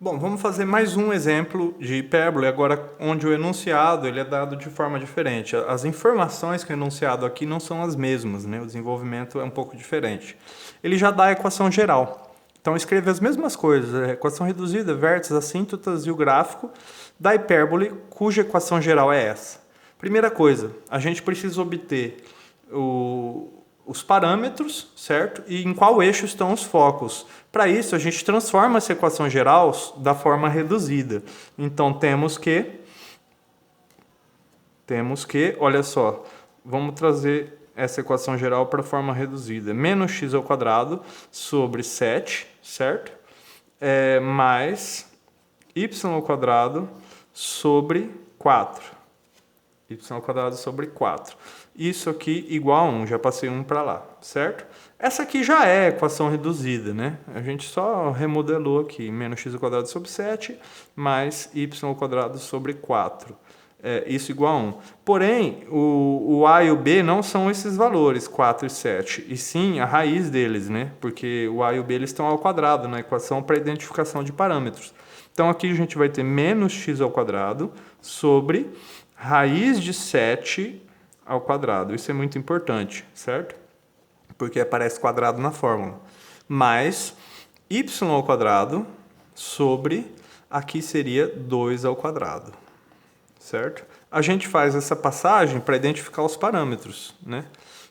Bom, vamos fazer mais um exemplo de hipérbole, agora onde o enunciado ele é dado de forma diferente. As informações que o enunciado aqui não são as mesmas, né? O desenvolvimento é um pouco diferente. Ele já dá a equação geral. Então escreve as mesmas coisas, a equação reduzida, vértices, assíntotas e o gráfico da hipérbole, cuja equação geral é essa. Primeira coisa, a gente precisa obter os parâmetros, certo? E em qual eixo estão os focos. Para isso, a gente transforma essa equação geral da forma reduzida. Então, temos que, olha só, vamos trazer essa equação geral para a forma reduzida. Menos x ao quadrado sobre 7, certo? Mais y ao quadrado sobre 4. Y ao quadrado sobre 4. Isso aqui igual a 1, já passei 1 para lá, certo? Essa aqui já é equação reduzida, né? A gente só remodelou aqui, menos x ao quadrado sobre 7, mais y ao quadrado sobre 4. Isso igual a 1. Porém, o a e o b não são esses valores, 4 e 7, e sim a raiz deles, né? Porque o a e o b eles estão ao quadrado na equação para identificação de parâmetros. Então aqui a gente vai ter menos x ao quadrado sobre raiz de 7 ao quadrado. Isso é muito importante, certo? Porque aparece quadrado na fórmula. Mais y ao quadrado sobre, aqui seria 2 ao quadrado, certo? A gente faz essa passagem para identificar os parâmetros, né?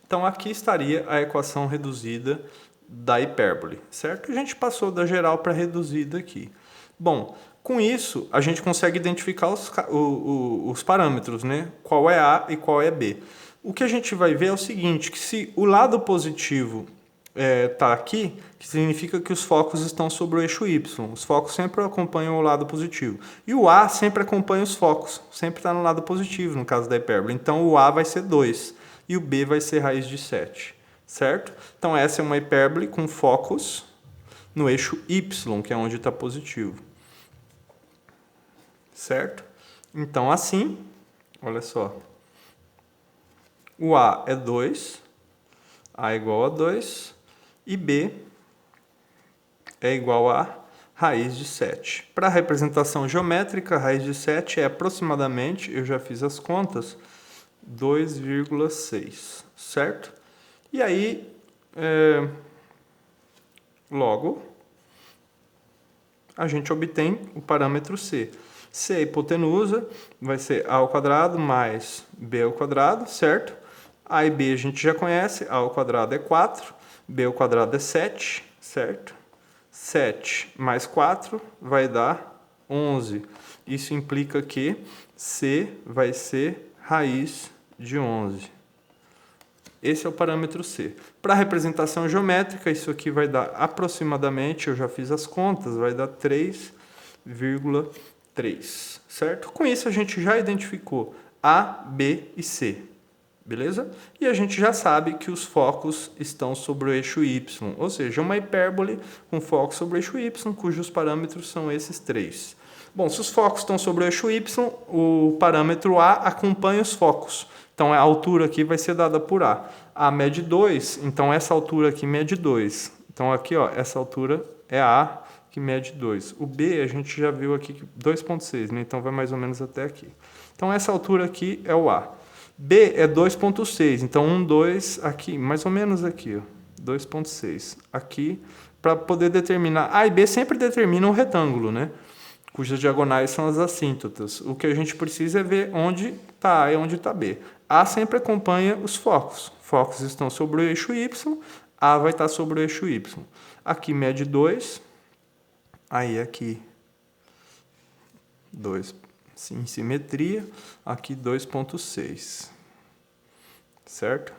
Então aqui estaria a equação reduzida da hipérbole, certo? A gente passou da geral para reduzida aqui. Bom, com isso, a gente consegue identificar os parâmetros, né? Qual é A e qual é B. O que a gente vai ver é o seguinte, que se o lado positivo está aqui, que significa que os focos estão sobre o eixo Y. Os focos sempre acompanham o lado positivo. E o A sempre acompanha os focos, sempre está no lado positivo, no caso da hipérbole. Então, o A vai ser 2 e o B vai ser raiz de 7, certo? Então, essa é uma hipérbole com focos no eixo Y, que é onde está positivo. Certo? Então, assim, olha só. O A é 2, A é igual a 2, e B é igual a raiz de 7. Para a representação geométrica, a raiz de 7 é aproximadamente, eu já fiz as contas, 2,6, certo? E aí, logo, a gente obtém o parâmetro C. C é a hipotenusa, vai ser A ao quadrado mais B ao quadrado, certo? A e B a gente já conhece, A ao quadrado é 4, B ao quadrado é 7, certo? 7 mais 4 vai dar 11. Isso implica que C vai ser raiz de 11. Esse é o parâmetro C. Para a representação geométrica, isso aqui vai dar aproximadamente, eu já fiz as contas, vai dar 3,3, certo? Com isso a gente já identificou A, B e C, beleza? E a gente já sabe que os focos estão sobre o eixo Y, ou seja, uma hipérbole com foco sobre o eixo Y, cujos parâmetros são esses 3. Bom, se os focos estão sobre o eixo Y, o parâmetro A acompanha os focos. Então, a altura aqui vai ser dada por A. A mede 2, então essa altura aqui mede 2. Então, aqui, ó, essa altura é A, que mede 2. O B, a gente já viu aqui 2,6, né? Então, vai mais ou menos até aqui. Então, essa altura aqui é o A. B é 2,6, então 1, 2, aqui, mais ou menos aqui, ó, 2,6. Aqui, para poder determinar... A e B sempre determinam um retângulo, né? Cujas diagonais são as assíntotas. O que a gente precisa é ver onde está A e onde está B. A sempre acompanha os focos. Focos estão sobre o eixo Y, A vai estar sobre o eixo Y. Aqui mede 2, aí aqui 2 em simetria, aqui 2,6. Certo?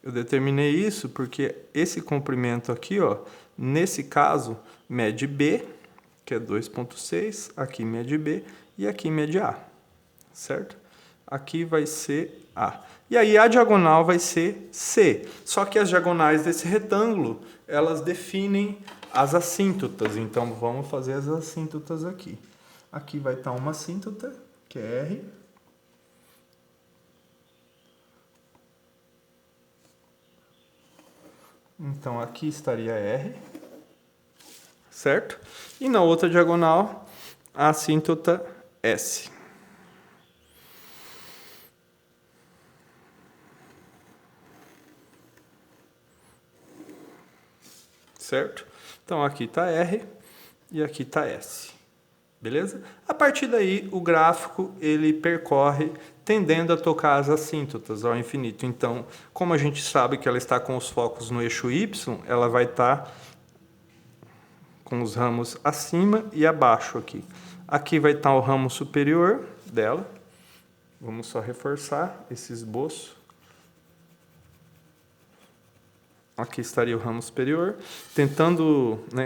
Eu determinei isso porque esse comprimento aqui, ó, nesse caso, mede B, que é 2,6, aqui mede B e aqui mede A, certo? Aqui vai ser A. E aí a diagonal vai ser C. Só que as diagonais desse retângulo, elas definem as assíntotas. Então, vamos fazer as assíntotas aqui. Aqui vai estar uma assíntota, que é R. Então, aqui estaria R. certo? E na outra diagonal, a assíntota S. Certo? Então, aqui está R e aqui está S. Beleza? A partir daí, o gráfico ele percorre tendendo a tocar as assíntotas ao infinito. Então, como a gente sabe que ela está com os focos no eixo Y, ela vai estar com os ramos acima e abaixo aqui. Aqui vai estar o ramo superior dela. Vamos só reforçar esse esboço. Aqui estaria o ramo superior,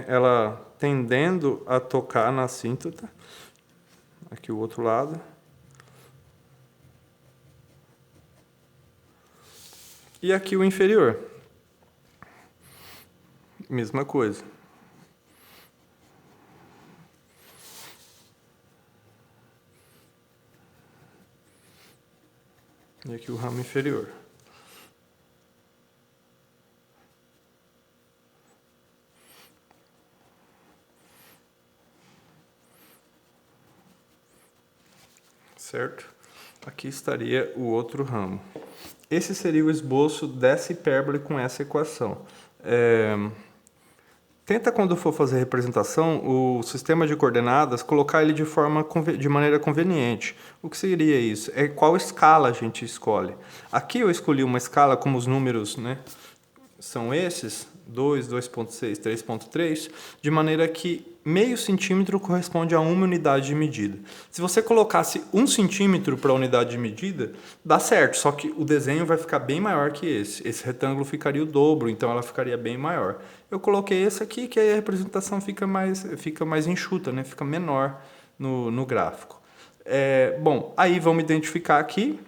ela tendendo a tocar na assíntota. Aqui o outro lado. E aqui o inferior. Mesma coisa. E aqui o ramo inferior. Certo? Aqui estaria o outro ramo. Esse seria o esboço dessa hipérbole com essa equação. Tenta, quando for fazer a representação, o sistema de coordenadas, colocar ele de maneira conveniente. O que seria isso? É qual escala a gente escolhe. Aqui eu escolhi uma escala como os números, são esses, 2, 2,6, 3,3, de maneira que meio centímetro corresponde a uma unidade de medida. Se você colocasse 1 centímetro para a unidade de medida, dá certo, só que o desenho vai ficar bem maior que esse. Esse retângulo ficaria o dobro, então ela ficaria bem maior. Eu coloquei esse aqui, que aí a representação fica mais enxuta, fica menor no gráfico. Bom, aí vamos identificar aqui,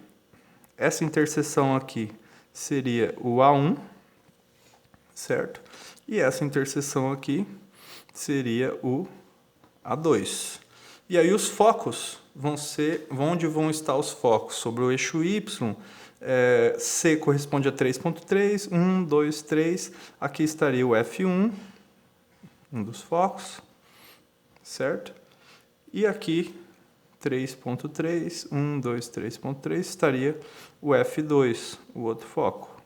essa interseção aqui seria o A1, certo? E essa interseção aqui seria o A2. E aí os focos onde vão estar os focos? Sobre o eixo Y, C corresponde a 3,3, 1, 2, 3. Aqui estaria o F1, um dos focos, certo? E aqui 3,3, 1, 2, 3,3, estaria o F2, o outro foco,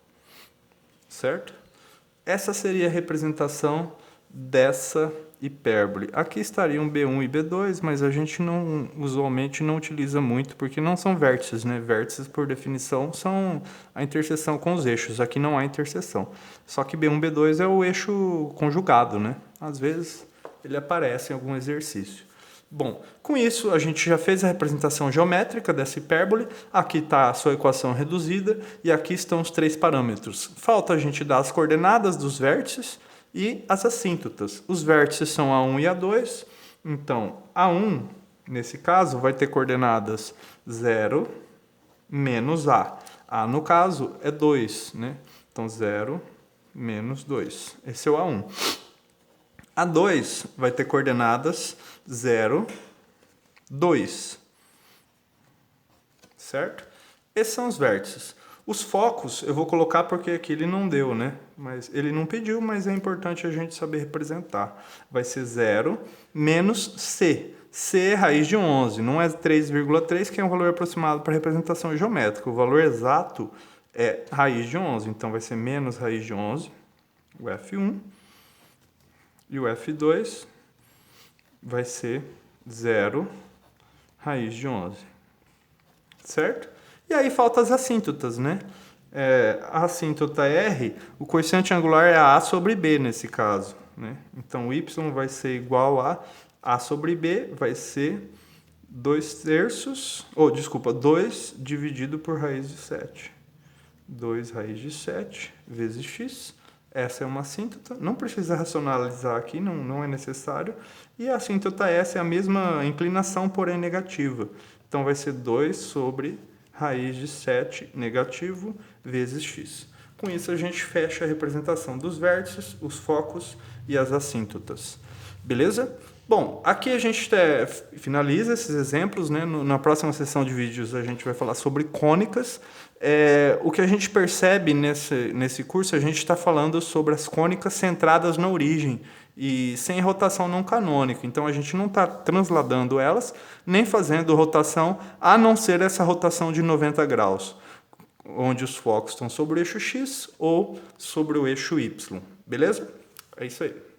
certo? Essa seria a representação dessa hipérbole. Aqui estariam B1 e B2, mas a gente usualmente não utiliza muito, porque não são vértices, Vértices, por definição, são a interseção com os eixos. Aqui não há interseção. Só que B1 e B2 é o eixo conjugado, Às vezes ele aparece em algum exercício. Bom, com isso a gente já fez a representação geométrica dessa hipérbole, aqui está a sua equação reduzida e aqui estão os 3 parâmetros. Falta a gente dar as coordenadas dos vértices e as assíntotas. Os vértices são A1 e A2, então A1, nesse caso, vai ter coordenadas 0, menos A. A, no caso, é 2, Então 0, menos 2. Esse é o A1. A2 vai ter coordenadas 0, 2. Certo? Esses são os vértices. Os focos eu vou colocar porque aqui ele não deu, Mas ele não pediu, mas é importante a gente saber representar. Vai ser 0 menos C. C é raiz de 11, não é 3,3, que é um valor aproximado para representação geométrica. O valor exato é raiz de 11, então vai ser menos raiz de 11, o F1. E o F2 vai ser 0 raiz de 11. Certo? E aí faltam as assíntotas, A assíntota R, o coeficiente angular é A sobre B nesse caso, Então, Y vai ser igual a sobre B vai ser 2 dividido por raiz de 7. 2 raiz de 7 vezes x. Essa é uma assíntota, não precisa racionalizar aqui, não é necessário. E a assíntota S é a mesma inclinação, porém negativa. Então, vai ser 2 sobre raiz de 7 negativo vezes x. Com isso, a gente fecha a representação dos vértices, os focos e as assíntotas. Beleza? Bom, aqui a gente finaliza esses exemplos, Na próxima sessão de vídeos a gente vai falar sobre cônicas. O que a gente percebe nesse curso, a gente está falando sobre as cônicas centradas na origem e sem rotação não canônica. Então a gente não está transladando elas, nem fazendo rotação, a não ser essa rotação de 90 graus, onde os focos estão sobre o eixo X ou sobre o eixo Y. Beleza? É isso aí.